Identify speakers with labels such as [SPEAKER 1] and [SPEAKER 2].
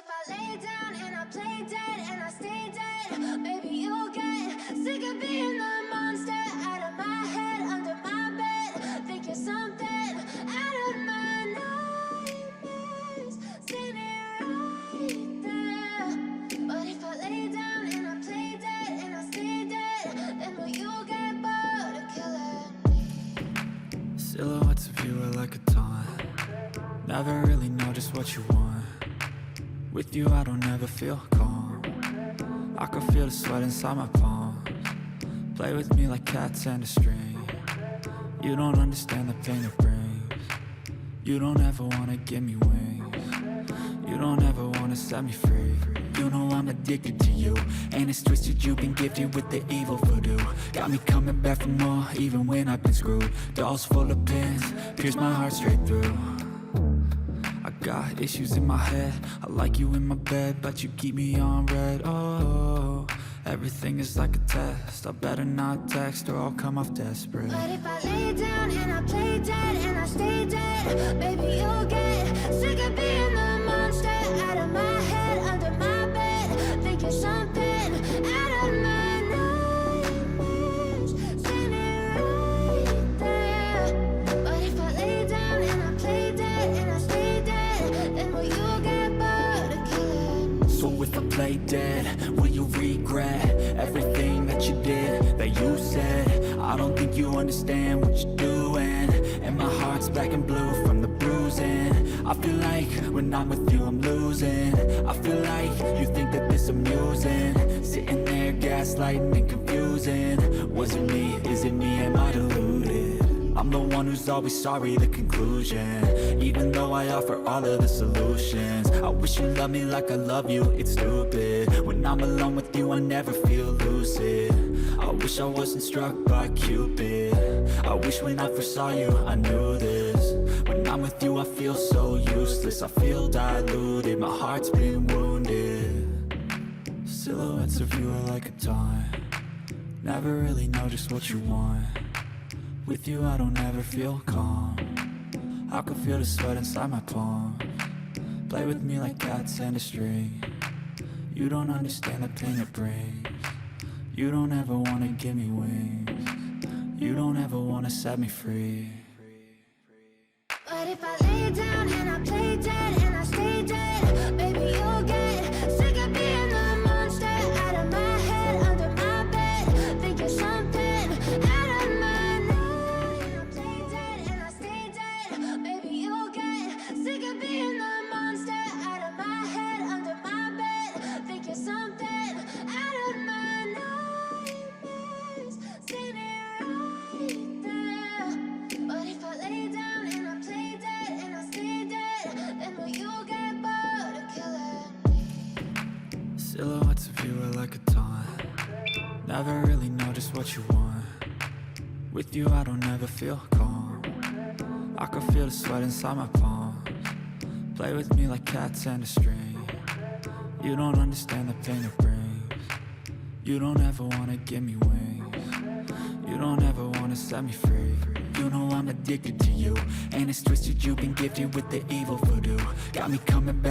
[SPEAKER 1] if I lay down and I play dead and I stay dead, maybe you'll get sick of being the monster out of my head, under my bed. Think you're something out of my nightmares, standing right there. But if I lay down and I play dead and I stay dead, then will you get bored of killing me?
[SPEAKER 2] Silhouettes of you are like a taunt. Never really know just what you want. With you I don't ever feel calm. I can feel the sweat inside my palms. Play with me like cats and a string. You don't understand the pain it brings. You don't ever wanna give me wings. You don't ever wanna set me free. You know I'm addicted to you, and it's twisted, you've been gifted with the evil voodoo. Got me coming back for more, even when I've been screwed. Dolls full of pins, pierce my heart straight through. I got issues in my head, I like you in my bed, but you keep me on red. Oh, everything is like a test, I better not text or I'll come off desperate.
[SPEAKER 1] But if I lay down and I play dead and I stay dead, maybe you'll get sick of being the monster out of my head, under my bed. Think you're something out of my nightmares, standing right there. But if I lay down and I play dead and I stay dead, then will you get bored of killing me?
[SPEAKER 2] So if I play dead, will you regret everything that you did, that you said? I don't think you understand what you're doing, and my heart's black and blue from the bruising. I feel like when I'm with you I'm losing. I feel like you think that this amusing, sitting there gaslighting and confusing. Was it me? Is it me? Am I deluded? I'm the one who's always sorry, the conclusion, even though I offer all of the solutions. I wish you loved me like I love you, it's stupid. When I'm alone with you I never feel lucid. I wish I wasn't struck by Cupid. I wish when I first saw you I knew this. When I'm with you I feel so useless, I feel diluted, my heart's been wounded. Silhouettes of you are like a taunt. Never really know just what you want. With you I don't ever feel calm. I can feel the sweat inside my palms. Play with me like cats and a string. You don't understand the pain it brings. You don't ever wanna give me wings. You don't ever wanna set me free.
[SPEAKER 1] But if I lay down and I play dead and I stay dead, maybe you'll get sick of being the monster out of my head, under my bed. Think you're something out of my night. Play dead and I stay dead, maybe you'll get sick of being the monster out of my head, under my bed. Think you're something out of my nightmares, standing right there. But if I lay down and I play dead and I stay dead, then will you get bored of killing me?
[SPEAKER 2] Silhouettes of you are like a taunt. Never really know just what you want. With you I don't ever feel calm. I can feel the sweat inside my palms. Play with me like cats and a string. You don't understand the pain it brings. You don't ever wanna give me wings. You don't ever wanna set me free. You know I'm addicted to you, and it's twisted, you've been gifted with the evil voodoo. Got me coming back